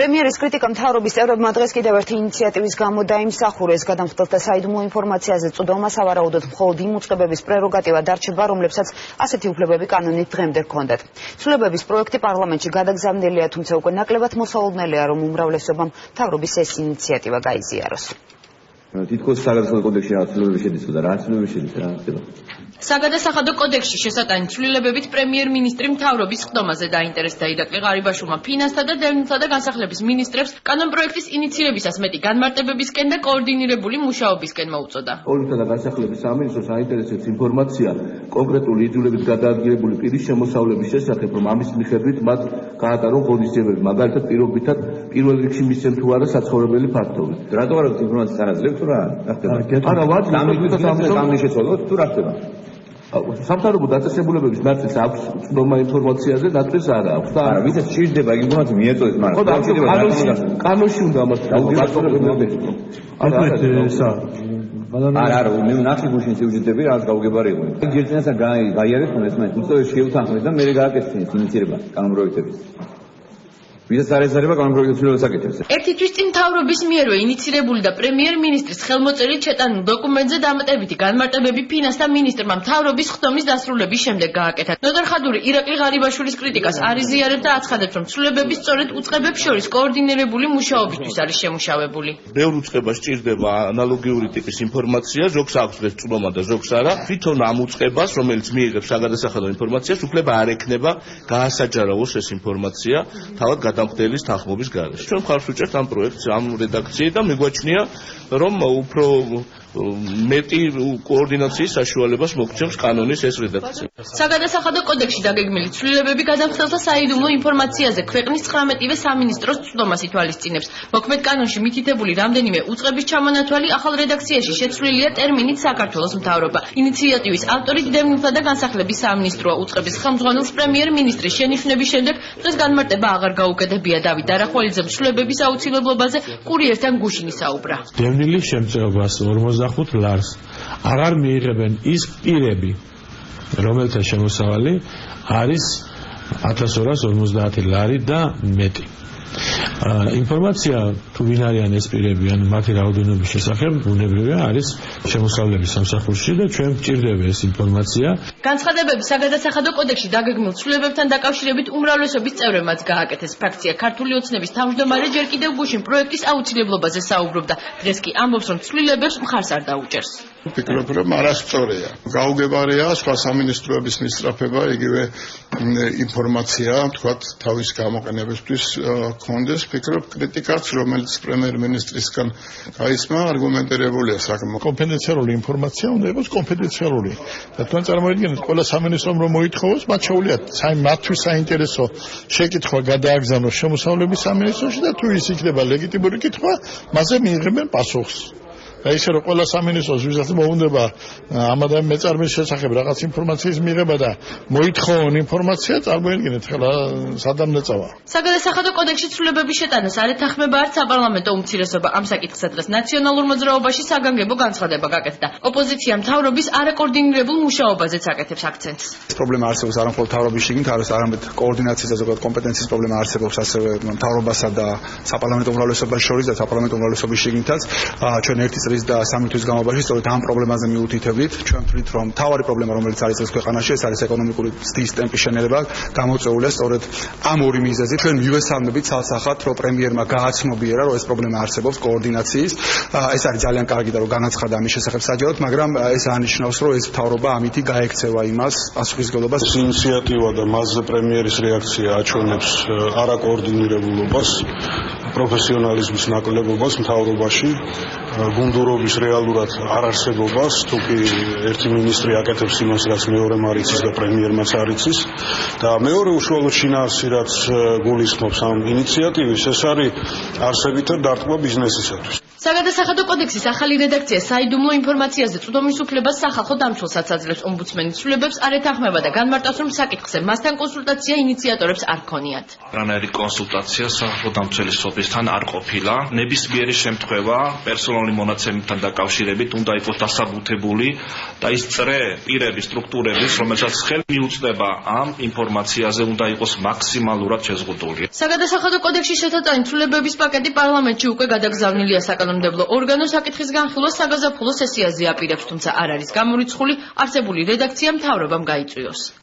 პრემიერის კრიტიკა მთავრობის წევრებმა დღეს კიდევ ერთი ინიციატივის გამო დაიმსახურეს. გადამხდელთა საიდუმლო ინფორმაციაზე წვდომა სავარაუდოდ მხოლოდ იმ უწყებების პრეროგატივა დარჩება, რომლებსაც ასეთი უფლებები კანონით დღემდე ჰქონდათ. ცვლილებების პროექტი პარლამენტში გადაგზავნილია, თუმცა უკვე ნაკლებად მოსალოდნელია, რომ უმრავლესობამ მთავრობის ეს ინიციატივა გაიზიაროს. თითქოს საგადასახადო კოდექსში რა ცვლილებები შედის და რა ცვლილებები შედის რა ხდება? საგადასახადო კოდექსში შესატანი ცვლილებებით პრემიერ-მინისტრი მთავრობის ხდომაზე დაინტერესდა ირაკლი ღარიბაშვილმა ფინანსთა და დევნილთა და განსახლების მინისტრებს კანონპროექტის ინიციირებისას მეტი განმარტებებისკენ და კოორდინირებული მუშაობისკენ მოუწოდა. დევნილთა და განსახლების სამინისტროს აინტერესებს ინფორმაცია კონკრეტული იძულებით გადაადგილებული პირის შემოსავლების შესახებ, რომ ამის მიხედვით მათ გაატარონ ღონისძიებები, მაგალითად პირობითად პირველ რიგში მისცემ თუ არა საცხოვრებელი ფაქტობი. რატო არ აქვს ინფორმაცია არაძლევს რა? არა, ვარ, ამის შეცვალოთ თუ რა ხდება? სამთავრობო დაწესებულებების ნაწილს აქვს წვდომა ინფორმაციაზე, ნაწილს არა აქვს და არა, ვიცით სჭირდება ინფორმაცია მიეწოდეთ, მაგრამ კანონში უნდა ამას არა, მე ნახე გუშინ სიუჟეტები რაც გაუგებარი იყო. გერწინასა გაიარეთ ეს მაინც უწევს შეუთანხმდეთ და მე გააკეთეთ ინიციირება კანონპროექტების. ვისაც არ ეზარება კანონპროექტის ცვლილებებს აკეთებს. ერთი თვის წინ მთავრობის მიერვე ინიციირებული და პრემიერ-მინისტრის ხელმოწერით შეტანილ დოკუმენტზე დამატებითი განმარტებები ფინანსთა მინისტრმა მთავრობის ხდომის დასრულების შემდეგ გააკეთა. ნოდარ ხადური ირაკლი ღარიბაშვილის კრიტიკას არ იზიარებს და აცხადებს, რომ ცვლილებები სწორედ უწყებებს შორის კოორდინირებული მუშაობისთვის არის შემუშავებული. ბევრ უწყებას სჭირდება ანალოგიური ტიპის ინფორმაცია, ზოგს აქვს ეს წვდომა და ზოგს არა. თვითონ ამ უწყებას, რომელიც მიიღებს საგადასახადო ინფორმაციას, უფლება არ ექნება გაასაჯარაოს ეს ინფორმაცია თავად გადამხდელის თანხმობის გარეშე. ჩვენ მხარს ვუჭერთ ამ პროექტს, ამ რედაქციით და მიგვაჩნია, რომ უფრო მეტი კოორდინაციის საშუალებას მოგცემს კანონის ეს რედაქცია. საგადასახადო კოდექსში დაგეგმილი ცვლილებები გადამხდელთა საიდუმლო ინფორმაციაზე ქვეყნის 19-ვე სამინისტროს წვდომას ითვალისწინებს. მოქმედ კანონში მითითებული რამდენიმე უწყების ჩამონათვალი ახალ რედაქციაში შეცვლილია ტერმინით საქართველოს მთავრობა. ინიციატივის ავტორი დევნილთა და განსახლების სამინისტროა. უწყების ხელმძღვანელს პრემიერ-მინისტრის შენიშვნების შემდეგ დღეს განმარტება აღარ გაუკეთებია. დავით არახვალიძემ ცვლილებების აუცილებლობაზე კურიერთან გუშინ ისაუბრა. დევნილის შემწეობას 45 ლარს აღარ მიიღებენ ის პირები, რომელთა შემოსავალი არის 1250 ლარი და მეტი. ინფორმაცია თუ ვინ არიან ეს პირები, ან მათი რაოდენობის შესახებ ბუნებრივია არის შემოსავლების სამსახურში და ჩვენ გვჭირდება ეს ინფორმაცია. განცხადებები საგადასახადო კოდექსში დაგეგმილ ცვლილებებთან დაკავშირებით უმრავლესობის წევრებმაც გააკეთეს. ფრაქცია ქართული ოცნების თავმჯდომარე ჯერ კიდევ გუშინ პროექტის აუცილებლობაზე საუბრობდა. დღეს კი ამბობს, რომ ცვლილებებს მხარს არ დაუჭერს. ვფიქრობ, რომ არასწორია. გაუგებარია სხვა სამინისტროების მისწრაფება, იგივე ინფორმაცია, თქვათ, თავის გამოყენებისთვის კონდეს. ვფიქრობ, კრიტიკაც, რომელიც პრემიერ-მინისტრისგან გაისმა, არგუმენტირებულია საკმაოდ. კონფიდენციალური ინფორმაცია უნდა იყოს კონფიდენციალური. და თქვენ წარმოიდგინეთ, ყველა სამინისტრომ რომ მოითხოვოს, მათ შეუძლიათ მათთვის საინტერესო შეკითხვა გადააგზავნოს შემოსავლების სამინისტროში და თუ ის იქნება ლეგიტიმური კითხვა, მასზე მიიღებენ პასუხს. და ისე რომ ყველა სამინისტროს ვისაც მოუნდება ამ ადამიანის მეწარმის შესახებ რაღაც ინფორმაციის მიღება და მოითხოვონ ინფორმაცია, წარმოიდგინეთ ხელა სადამნეწავა. საგადასახადო კოდექსში ცვლილებების შეტანას არ ეთანხმება არც საპარლამენტო უმცირესობა. ამ საკითხზე დღეს ნაციონალურ მოძრაობაში საგანგებო განცხადება გაკეთდა. ოპოზიცია მთავრობის არაკოორდინირებულ მუშაობაზეც აკეთებს აქცენტს. ეს პრობლემა არსებობს არა მხოლოდ მთავრობის შიგნით, არამედ კოორდინაციის და ზოგადად კომპეტენციის პრობლემა არსებობს ასევე მთავრობასა და საპარლამენტო უმრავლესობას შორის და საპარლამენტო უმრავლესობის შიგნითაც. ჩვენ ერთი და სამი თვის განმავლობაში სწორედ ამ პრობლემაზე მიუთითებით. ჩვენ ვთვლით, რომ მთავარი პრობლემა, რომელიც არის ეს ქვეყანაში, ეს არის ეკონომიკური ცდის ტემპის შენელება, გამოწვეულია სწორედ ამ ორი მიზეზით. ჩვენ მივესალმებით ცალსახად, რომ პრემიერმა გააცნობიერა, რომ ეს პრობლემა არსებობს კოორდინაციის. ეს არის ძალიან კარგი და რომ განაცხადა ამის შესახებ საჯაროდ, მაგრამ ეს ანიშნავს, რომ ეს მთავრობა ამითი გაექცევა იმას პასუხისმგებლობას. ეს ინიციატივა და მასზე პრემიერის რეაქცია აჩვენებს არაკოორდინირებულობას, პროფესიონალიზმის ნაკლებობას მთავრობაში, გუნდურობის რეალურად არ არსებობას, თუკი ერთი მინისტრი აკეთებს იმას, რაც მეორემ არ იცის და პრემიერმაც არ იცის. და მეორე უშუალოდ შინაარსი, რაც გულისხმობს ამ ინიციატივის, ეს არის არსებითად დარტყმა ბიზნესისათვის. საგადასახადო კოდექსის ახალი რედაქცია საიდუმლო ინფორმაციაზე წვდომის უფლებას სახალხო დამცველსაც აძლევს. ომბუდსმენი ცვლილებებს არ ეთანხმება და განმარტავს, რომ საკითხზე მასთან კონსულტაცია ინიციატორებს არ ქონიათ. რანაირი კონსულტაცია სახალხო დამცველის ოფისთან არ ყოფილა. ნებისმიერი შემთხვევა, პერსონალური ხელმძღვანელობრივი მონაცემებთან დაკავშირებით უნდა იყოს დასაბუთებული და ის პირების სტრუქტურების, რომელსაც ხელი მიუწვდება ამ ინფორმაციაზე, უნდა იყოს მაქსიმალურად შეზღუდული. საგადასახადო კოდექსში შეთანხმებული ცვლილებების პაკეტი პარლამენტში უკვე გადაგზავნილია საკანონმდებლო ორგანო საკითხის განხილვას საგაზაფხულო სესიაზე აპირებს, თუმცა არ არის გამორიცხული არსებული რედაქცია მთავრობამ გაიწვიოს.